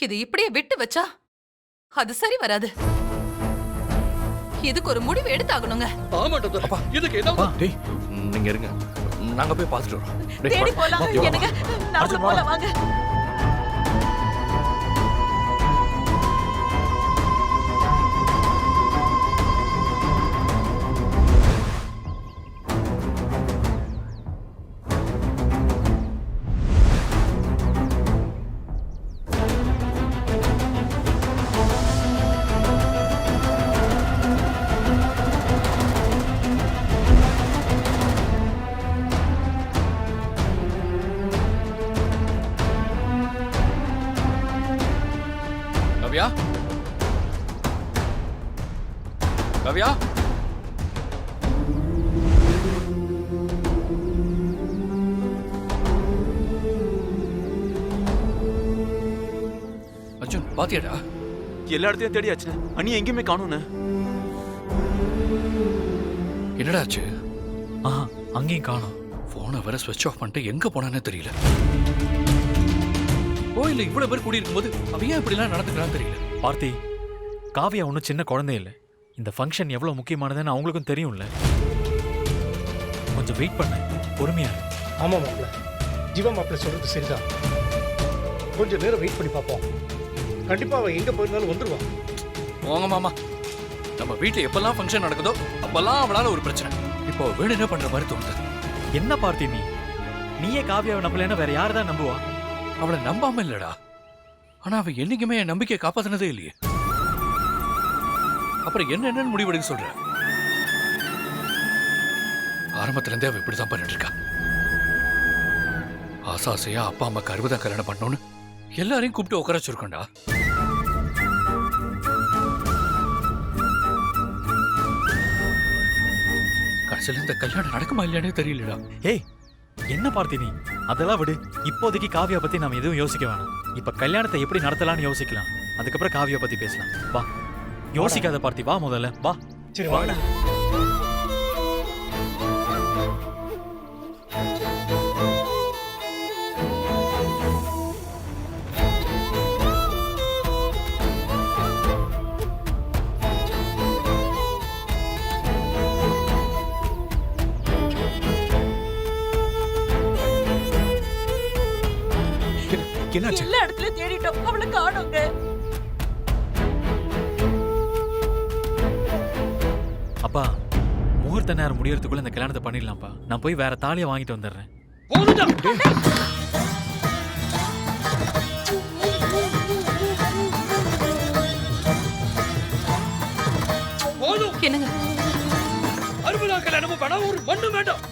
இது இப்படியே விட்டு வச்சா அது சரி வராது. இதுக்கு ஒரு முடிவு எடுத்தாகணுங்க. ஆமாட்டா அப்பா, இதுக்கு என்ன? டேய் நீங்க இருங்க, நாங்க போய் பார்த்துட்டு வரோம். தேடி போலாம். என்னங்க நாம போலாம் வாங்க. கவ்யா, கவ்யா, அர்ஜுன் பாத்தியாடா? எல்லா இடத்தையும் தேடியாச்சு, அண்ணி எங்கேயுமே காணோன்னு. என்னடா ஆச்சு? ஆஹா, அங்கேயும் காணோம். போனை வேற ஸ்விட்ச் ஆஃப் பண்ணிட்டு எங்க போனானே தெரியல. கோயில்ல இவ்வளவு பேர் கூடி இருக்கும்போது அவன் ஏன் இப்படி எல்லாம் நடந்துக்கிறான்னு தெரியல. பார்த்தி, காவியா ஒன்றும் சின்ன குழந்தை இல்லை. இந்த ஃபங்க்ஷன் எவ்வளோ முக்கியமானதுன்னு அவங்களுக்கும் தெரியும்ல. கொஞ்சம் வெயிட் பண்ண, பொறுமையா இரு. ஆமாம் மாப்பிள்ள, ஜீவா மாப்பிள்ள சொல்றது சரிதான். கொஞ்சம் நேரம் வெயிட் பண்ணி பார்ப்போம். கண்டிப்பாக அவன் எங்கே போயிருந்தாலும் வந்துடுவான். போங்க மாமா, நம்ம வீட்டுல எப்பெல்லாம் ஃபங்க்ஷன் நடக்குதோ அப்பெல்லாம் அவளால ஒரு பிரச்சனை. இப்போ வீடு என்ன பண்ற மாதிரி தோணுது. என்ன பார்த்தி நீயே காவியாவை நம்பலன்னா வேற யார் தான் நம்புவா? அவளை நம்பாம இல்லடா, ஆனா அவன் என்னைக்குமே என் நம்பிக்கையை காப்பாத்தினதே இல்லையே. அப்புறம் என்னன்னு முடிவெடுக்க சொல்ற? ஆரம்பத்துல இருந்தே அவ இப்படிதான் பண்ணிட்டு இருக்கா. ஆசாசையா அப்பா அம்மாக்கு 60 கல்யாணம் பண்ணணும்னு எல்லாரையும் கூப்பிட்டு உட்கார வச்சிருக்கோண்டா. கடைசியில் இந்த கல்யாணம் நடக்குமா இல்லையானே தெரியலடா. ஏய், என்ன பார்த்தி அதெல்லாம் விடு. இப்போதைக்கு காவியா பத்தி நாம எதுவும் யோசிக்க வேணாம். இப்ப கல்யாணத்தை எப்படி நடத்தலாம்னு யோசிக்கலாம். அதுக்கப்புறம் காவியா பத்தி பேசலாம். வா, யோசிக்காத பார்த்தி, வா முதல்ல வா. சரி வாடா. என்னாச்சு? எல்லா இடத்துலயும் தேடிட்டோம், அவளை காணோங்க. அப்பா, முகூர்த்த நேரம் முடியறதுக்குள்ள இந்த கல்யாணத்தை பண்ணிடலாம்ப்பா. நான் போய் வேற தாலியை வாங்கிட்டு வந்துடுறேன். என்னங்க 60 கல்யாணமும் வேணாம், ஒரு மண்ணு வேண்டாம்.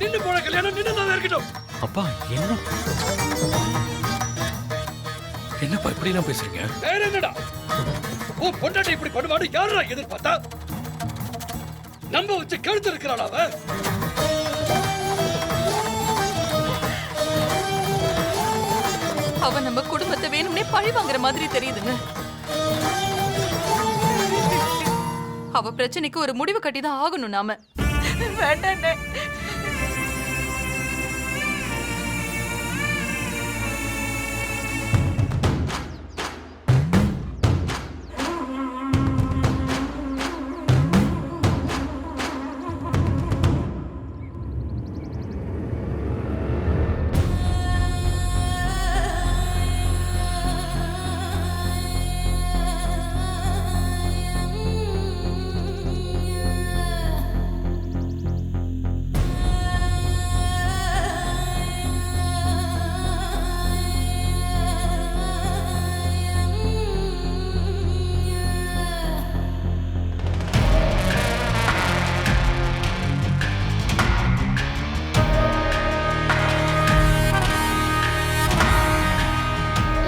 நின்னு போன கல்யாணம் நின்னுதான் இருக்கட்டும். அப்பா என்ன என்னப்பா இப்படி எல்லாம் பேசுறீங்க? வேற என்னடா, ஓ பொண்டாட்டி இப்படி பண்ணுவான்னு யாரா எதிர்பார்த்தா? நம்ப வச்சு கழுத்து இருக்கிறாள் அவ. அவ நம்ம குடும்பத்தை வேணும்னே பழி வாங்குற மாதிரி தெரியுதுங்க. அவ பிரச்சனைக்கு ஒரு முடிவு கட்டிதான் ஆகணும் நாம. வேண்டாம்.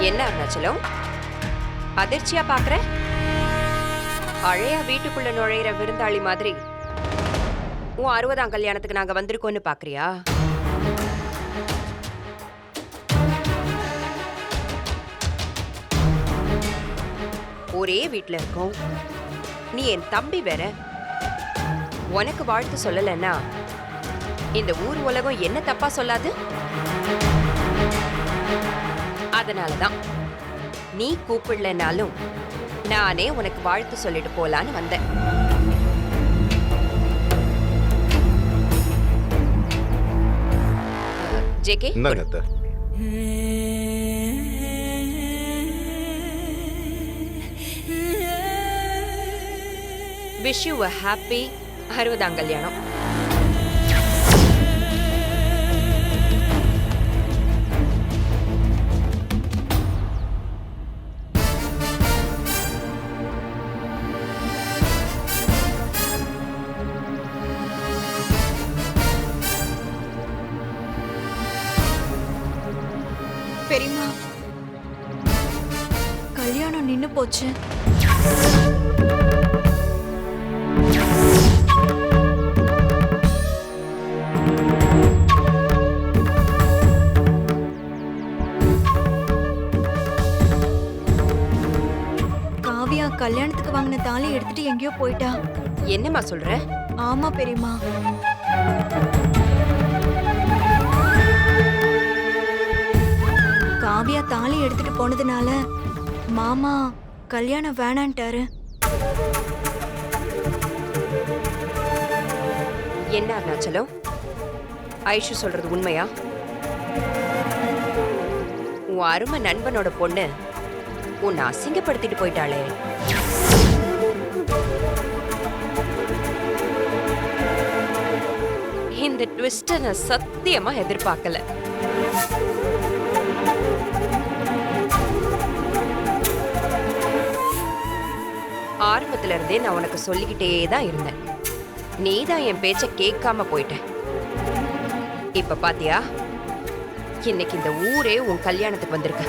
என்ன அருணாச்சலம், அதிர்ச்சியா பாக்குற? அழையா வீட்டுக்குள்ள நுழையிற விருந்தாளி மாதிரி உன் 60ஆம் கல்யாணத்துக்கு நாங்க வந்திருக்கோம்னு பாக்குறியா? ஒரே வீட்டுல இருக்கோம், நீ என் தம்பி வேற. உனக்கு வாழ்த்து சொல்லலன்னா இந்த ஊர் உலகம் என்ன தப்பா சொல்லாது? அதனாலதான் நீ கூப்பிடலனாலும் நானே உனக்கு வாழ்த்து சொல்லிட்டு போலான்னு வந்தேன். ஜேகே, இந்தாங்க அத்தை. விஷ் யூ a happy 60ஆம் கல்யாணம். பெரியம்மா, கல்யாணம் நின்னு போச்சு. காவியா கல்யாணத்துக்கு வாங்கின தாலி எடுத்துட்டு எங்கேயோ போயிட்டா. என்னம்மா சொல்ற? ஆமா பெரியம்மா. காவியா தாலி எடுத்துட்டு போனதுனால மாமா கல்யாணம் வேணான்ட்டாரு. என்ன அருணாச்சலம், ஐஷு சொல்றது உண்மையா? உன் அருமை நண்பனோட பொண்ணு உன்னை அசிங்கப்படுத்திட்டு போயிட்டாளே. இந்த ட்விஸ்ட நான் சத்தியமா எதிர்பார்க்கல. ஆரம்பத்துல இருந்தே நான் உனக்கு சொல்லிக்கிட்டே தான் இருந்தேன். நீ தான் என் பேச்ச கேட்காம போயிட்ட. இப்ப பாத்தியா, இன்னைக்கு இந்த ஊரே உன் கல்யாணத்துக்கு வந்திருக்க.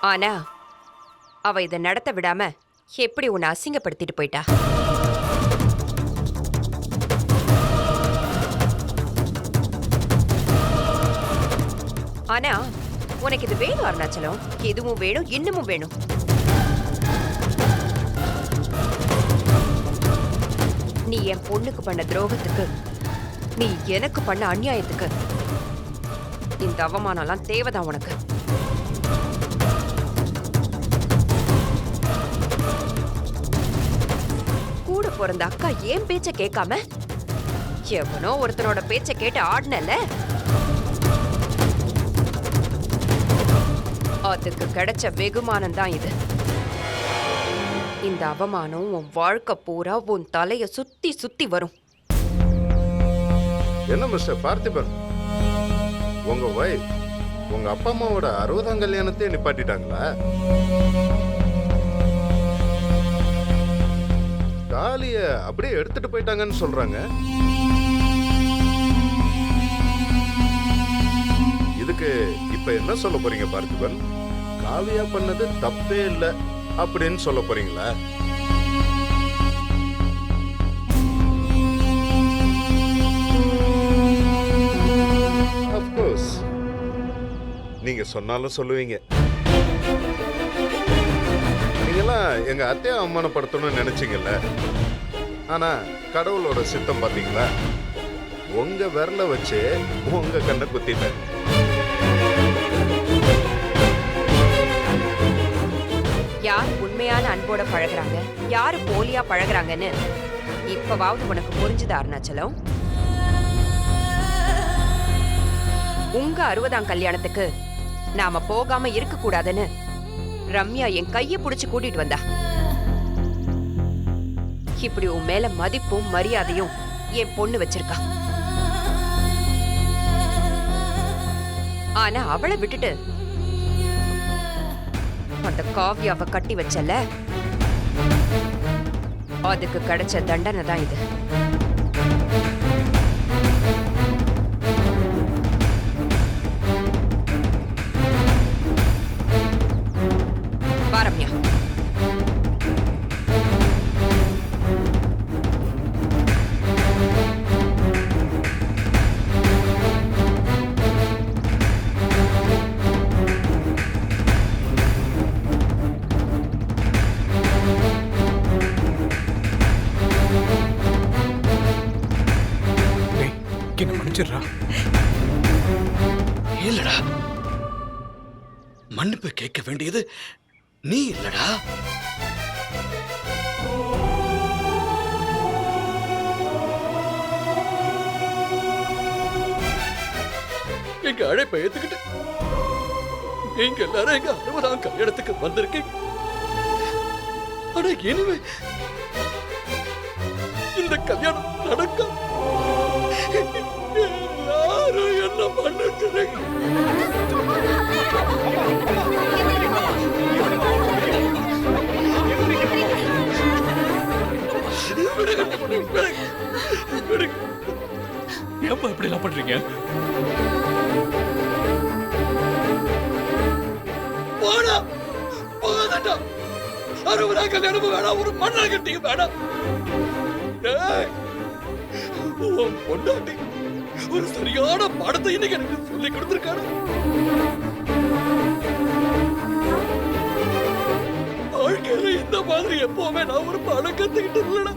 ஆனா அவ இதை நடத்த விடாம எப்படி உன்னை அசிங்கப்படுத்திட்டு போயிட்டா? ஆனா உனக்கு இது வேணும் அருணாச்சலம், இதுவும் வேணும், இன்னமும் வேணும். நீ என் பொண்ணுக்கு பண்ண துரோகத்துக்கு, நீ எனக்கு பண்ண அநியாயத்துக்கு இந்த அவமானம்லாம் தேவைதான் உனக்கு. கூட பிறந்த அக்கா ஏன் பேச்ச கேட்காம எவனோ ஒருத்தனோட பேச்ச கேட்டு ஆடினல, அதுக்கு கிடைச்ச வெகுமானம் தான் இது. இந்த அவமானம் உன் வாழ்க்கை பூரா உன் தலைய சுத்தி சுத்தி வரும். என்ன மிஸ்டர் பார்த்திபன், உங்க வைஃப் உங்க அப்பா அம்மாவோட 60ஆம் கல்யாணத்தையே நிப்பாட்டிட்டாங்களா? தாலிய அப்படியே எடுத்துட்டு போயிட்டாங்கன்னு சொல்றாங்க. இதுக்கு இப்ப என்ன சொல்ல போறீங்க பார்த்திபன்? காவியா பண்ணது தப்பே இல்லை அப்படின்னு சொல்ல போறீங்களா? அஃப்கோர்ஸ் நீங்க சொன்னாலும் சொல்லுவீங்க. நீங்கெல்லாம் எங்க அத்தையை அவமானப்படுத்தணும்னு நினைச்சீங்கல்ல, ஆனா கடவுளோட சித்தம் பாத்தீங்களா? உங்க விரல வச்சு உங்க கண்ணை குத்திட்டாங்க. யார் உண்மையான அன்போட பழகுறாங்க, யாரு போலியா பழகுறாங்கன்னு இப்பவாவது உனக்கு புரிஞ்சுதா அருணாச்சலம்? உங்க 60ஆம் கல்யாணத்துக்கு நாம போகாம இருக்க கூடாதுன்னு ரம்யா என் கையை பிடிச்சு கூட்டிட்டு வந்தா. இப்படி உன் மேல மதிப்பும் மரியாதையும் என் பொண்ணு வச்சிருக்கா. ஆனா அவளை விட்டுட்டு அந்த காவியாவை கட்டி வச்சல, அதுக்கு கிடைச்ச தண்டனை தான் இது. ரம்யா, மன்னிப்பு கேட்க வேண்டியது நீ இல்லடா. எங்க அழைப்பை ஏத்துக்கிட்டு நீங்க எல்லாரும் எங்க 60ஆம் கல்யாணத்துக்கு வந்திருக்கீங்க. ஆனா இனிமே இந்த கல்யாணம் நடக்க எல்லாரும் என்ன மன்னிச்சிருங்க. ஏப்பா இப்படி எல்லாம் பண்றீங்க? போடா போகாதடா. 60ஆம் கல்யாணம் வேணாம், ஒரு மண்ணை கட்டியும் வேணாம். ஏய், உன் பொண்டாட்டி ஒரு சரியான பாடத்தை இன்னைக்கு எனக்கு சொல்லி கொடுத்திருக்காரு. வாழ்க்கையில இந்த மாதிரி எப்பவுமே நான் ஒரு பாடம் கத்துக்கிட்டு இல்லடா.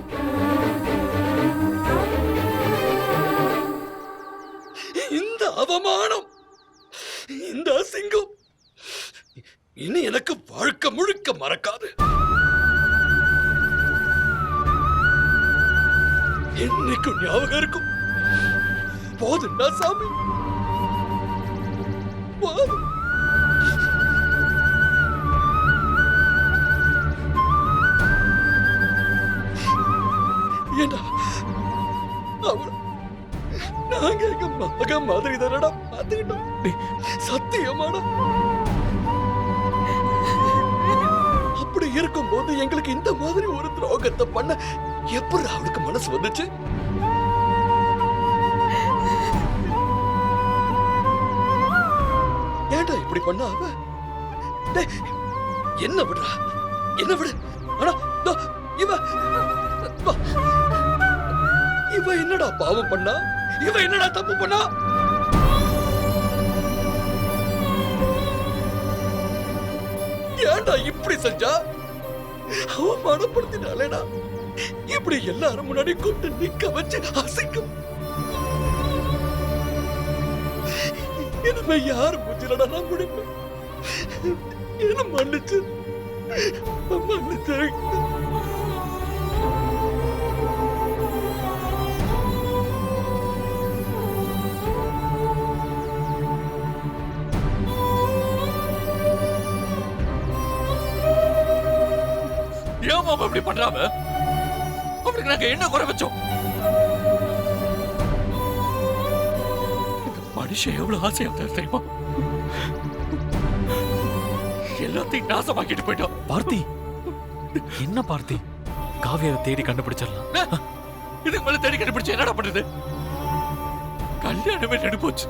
இந்த அவமானம், இந்த அசிங்கம் இனி எனக்கு வாழ்க்கை முழுக்க மறக்காது. என்னைக்கும் ஞாபகம் இருக்கும். போதுண்டா சாமி, போதும். ஏண்டா அவள நாங்க எங்க மகன் மாதிரி தானடா பார்த்துக்கிட்டோம். சத்தியமாடா. அப்படி இருக்கும்போது எங்களுக்கு இந்த மாதிரி ஒரு துரோகத்தை பண்ண எப்படி அவளுக்கு மனசு வந்துச்சு? ஏன்டா இப்படி பண்ண அவ? டேய், என்ன விடுறா, என்ன விடு. ஆனா தோ, இவ என்னடா பாவம் பண்ணா? இவ என்னடா தப்பு பண்ணா? ஏன்டா இப்படி செஞ்சா? அவமானப்படுத்தினாலேடா இப்படி எல்லாரும் முன்னாடி கூப்பிட்டு நிக்க வச்சு அசிங்கம். இனிமே யாரு மூச்சிலடா நான் முடிப்பேன். என்ன மன்னிச்சு மன்னிச்சு. ஏமா இப்படி பண்றாம? அவனுக்கு நாங்க என்ன குறை வச்சோம்? மனுஷன் எவ்வளவு ஆசையா தெரியுமா? எல்லாத்தையும் நாசமாக்கிட்டு போயிட்டோம். பார்த்தி, என்ன பார்த்தி? காவியாவை தேடி கண்டுபிடிச்சிடலாம். இதுக்கு மேல தேடி கண்டுபிடிச்சு என்னடா பண்றது? கல்யாணமே நின்று போச்சு.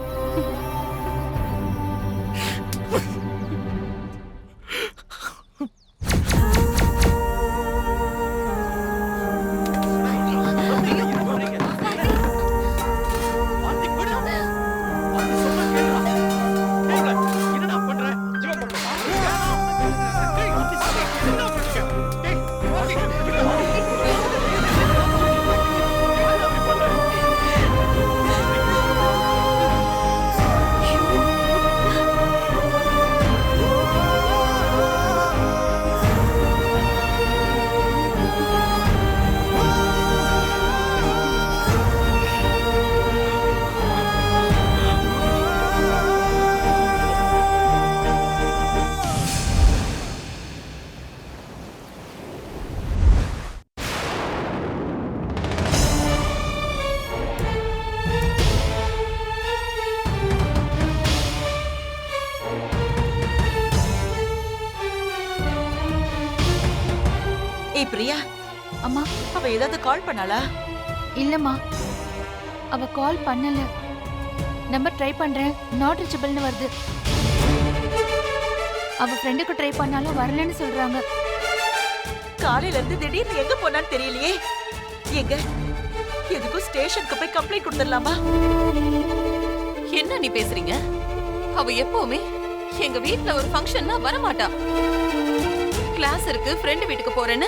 ஏய் பிரியா, அம்மா, அவ ஏதாவது கால் பண்ணாளா? இல்லம்மா, அவ கால் பண்ணல. நம்பர் ட்ரை பண்றேன், நாட் ரீச்சபிள்னு வருது. அவ ஃப்ரெண்டுக்கு ட்ரை பண்ணாலும் வரலன்னு சொல்றாங்க. காலையில இருந்து திடீர்னு எங்க போனான்னு தெரியலையே. எங்க எதுக்கும் ஸ்டேஷனுக்கு போய் கம்ப்ளைண்ட் கொடுத்துடலாமா? என்ன நீ பேசுறீங்க? அவ எப்பவுமே எங்க வீட்ல ஒரு ஃபங்க்ஷன்னா வரமாட்டா. கிளாஸ் இருக்கு, ஃப்ரெண்ட் வீட்டுக்கு போறேன்னு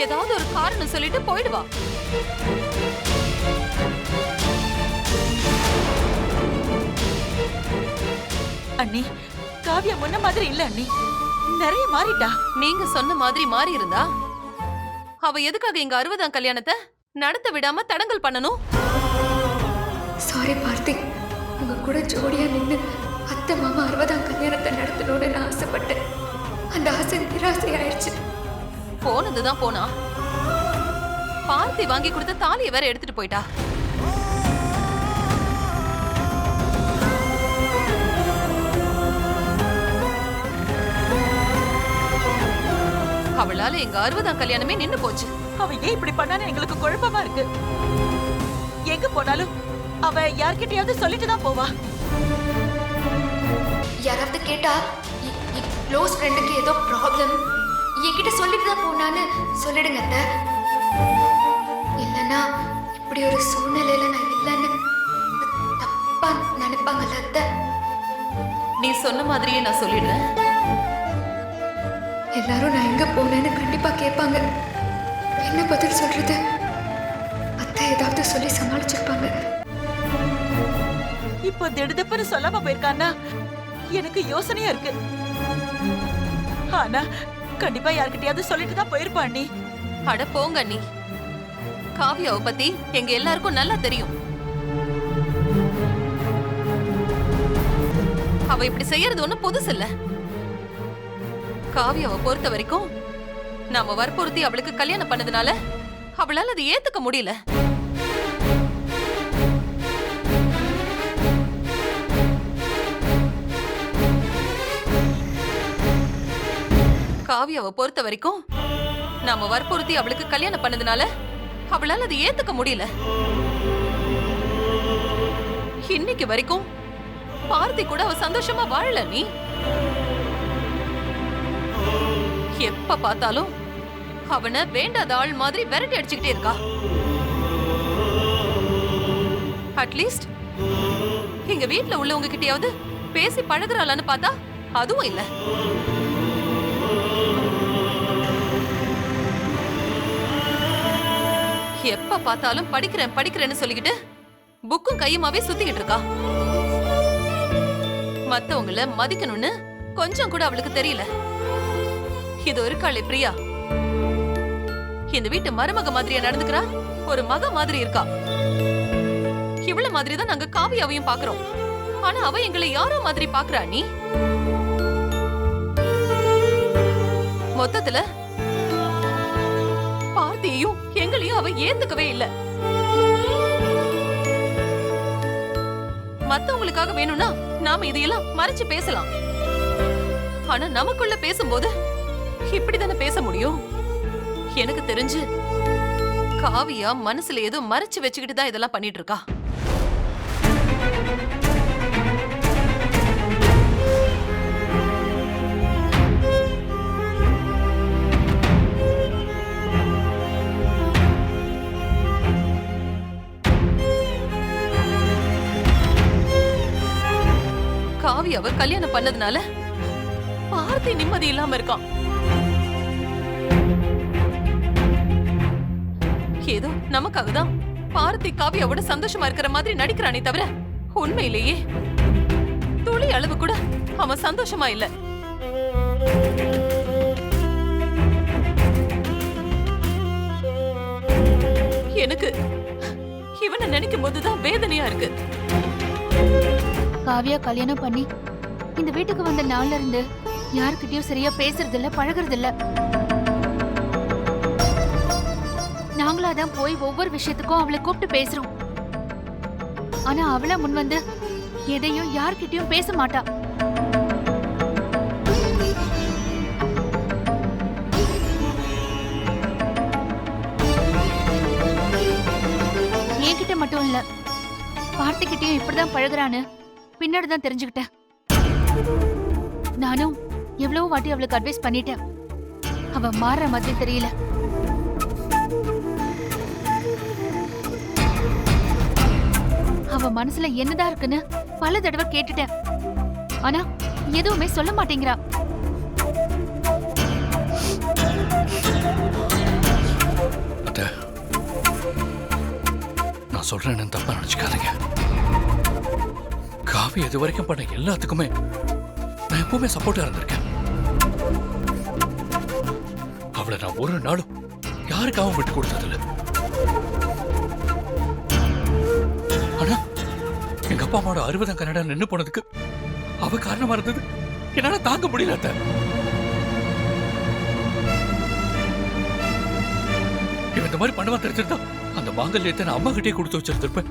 ஏதாவது ஒரு காரணம் சொல்லிட்டு போயிடுவா. அண்ணி, காவியா முன்ன மாதிரி இல்ல அண்ணி, நிறைய மாறிட்டா. நீங்க சொன்ன மாதிரி மாறி இருந்தா அவ எதுக்காக எங்க 60ஆம் கல்யாணத்தை நடத்த விடாம தடங்கல் பண்ணணும்? சாரி பார்த்தி, உங்க கூட ஜோடியா நின்று அத்தை மாமா 60ஆம் கல்யாணத்தை நடத்தணும்னு நான் ஆசைப்பட்டேன். அந்த ஆசை நிராசை ஆயிடுச்சு. போனதுதான் போனா, பார்த்தி வாங்கி கொடுத்த தாலியை வேற எடுத்துட்டு போயிட்டா. அவளால எங்க 60ஆம் கல்யாணமே நின்னு போச்சு. அவ ஏன் இப்படி பண்ணான்னு எங்களுக்கு குழப்பமா இருக்கு. எங்க போனாலும் அவ யார்கிட்டயாவது சொல்லிட்டு தான் போவா. யாராவது கேட்டா க்ளோஸ் ஃப்ரெண்டுக்கு ஏதோ ப்ராப்ளம் என்கிட்ட சொல்லிட்டு தான் போனான்னு சொல்லிடுங்க அத்தை. இல்லைன்னா இப்படி ஒரு சூழ்நிலையில நான் இல்லைன்னு தப்பா நினைப்பாங்கல்ல அத்தை. நீ சொன்ன மாதிரியே நான் சொல்லிடுறேன். எல்லாரும் நான் எங்க போனேன்னு கண்டிப்பா கேட்பாங்க. என்ன பதில் சொல்றது? அத்தை ஏதாவது சொல்லி சமாளிச்சிருப்பாங்க. இப்போ திடுதப்புன்னு சொல்லாம போயிருக்கான்னா எனக்கு யோசனையா இருக்கு. ஆனா கண்டிப்பா யார்கிட்டயாவது சொல்லிட்டு தான் போயிருப்பா அண்ணி. அட போங்க அண்ணி, காவியாவை பத்தி எங்க எல்லாருக்கும் நல்லா தெரியும். அவ இப்படி செய்யறது ஒண்ணும் புதுசு இல்ல. காவியாவை பொறுத்த வரைக்கும் நாம வற்புறுத்தி அவளுக்கு கல்யாணம் பண்ணதுனால அவளால அதை ஏத்துக்க முடியல. காவியாவை பொறுத்த வரைக்கும் நாம வற்புறுத்தி அவளுக்கு கல்யாணம் பண்ணதுனால அவளால அதை ஏத்துக்க முடியல. இன்னைக்கு வரைக்கும் பார்த்தி கூட அவ சந்தோஷமா வாழல. நீ எப்ப பார்த்தாலும் அவனை வேண்டாத ஆள் மாதிரி விரட்டி அடிச்சுக்கிட்டே இருக்கா. அட்லீஸ்ட் எங்க வீட்ல உள்ளவங்க கிட்டயாவது பேசி பழகுறாளான்னு பார்த்தா அதுவும் இல்ல. எப்ப பார்த்தாலும் படிக்கிறேன் படிக்கிறேன்னு சொல்லிக்கிட்டு புக்கும் கையுமாவே சுத்திக்கிட்டு இருக்கா. மத்தவங்கள மதிக்கணும்னு கொஞ்சம் கூட அவளுக்கு தெரியல. இது ஒரு காளை பிரியா, இந்த வீட்டு மருமக மாதிரியா நடந்துக்கிறா, ஒரு மக மாதிரி இருக்கா. இவ்வளவு மாதிரிதான் நாங்க காவியாவையும் பாக்குறோம். ஆனா அவ எங்களை யாரோ மாதிரி பாக்குறா. நீ மொத்தத்துல பார்த்தியையும் எங்களையும் அவ ஏத்துக்கவே இல்ல. மத்தவங்களுக்காக வேணும்னா நாம இதையெல்லாம் மறைச்சு பேசலாம். ஆனா நமக்குள்ள பேசும்போது இப்படிதானே பேச முடியும்? எனக்கு தெரிஞ்சு காவியா மனசுல ஏதோ மறைச்சு வச்சுக்கிட்டு தான் இதெல்லாம் பண்ணிட்டு இருக்கா. காவியாவை கல்யாணம் பண்ணதுனால பார்த்தி நிம்மதி இல்லாம இருக்கான். ஏதோ நமக்காக தான் பார்த்தி காவியாவோட சந்தோஷமா இருக்கிற மாதிரி நடிக்கிறானே தவிர உண்மையிலேயே துளி அளவு கூட அவன் சந்தோஷமா இல்ல. எனக்கு இவனை நினைக்கும் போதுதான் வேதனையா இருக்கு. காவியா கல்யாணம் பண்ணி இந்த வீட்டுக்கு வந்த நாள்ல இருந்து யாருக்கிட்டயும் சரியா பேசுறது இல்ல, பழகுறது இல்ல. நாங்களாதான் போய் ஒவ்வொரு விஷயத்துக்கும் அவளை கூப்பிட்டு பேசுறோம். ஆனா அவளா முன் வந்து எதையும் யார்கிட்டயும் பேச மாட்டா. என்கிட்ட மட்டும் இல்ல, பார்த்திகிட்டயும் இப்படிதான் பழகுறான்னு பின்னாடிதான் தெரிஞ்சுக்கிட்டேன். நானும் எவ்வளவு வாட்டி அவளுக்கு அட்வைஸ் பண்ணிட்டேன். அவ மாறுற மாதிரி தெரியல. அவ மனசுல என்னதான் இருக்குன்னு பல தடவை கேட்டுட்டேன். ஆனா எதுவுமே சொல்ல மாட்டேங்கிறா. நான் சொல்றேன்னு தப்பா நினைச்சுக்காதீங்க. காவி இது வரைக்கும் பண்ண எல்லாத்துக்குமே நான் நான் எப்பவுமே சப்போர்ட்டா இருந்திருக்கேன். அவளை நான் ஒரு நாளும் யாருக்காகவும் விட்டு கொடுத்ததில்ல. ஆனா எங்க அப்பா அம்மாவோட 60ஆம் கல்யாணம் நின்னு போனதுக்கு அவ காரணமா இருந்தது என்னால தாங்க முடியல அத்தை. இவன் இந்த மாதிரி பண்ணுவா தெரிஞ்சிருந்தா அந்த மாங்கல்யத்தை நான் அம்மா கிட்டே கொடுத்து வச்சிருந்திருப்பேன்.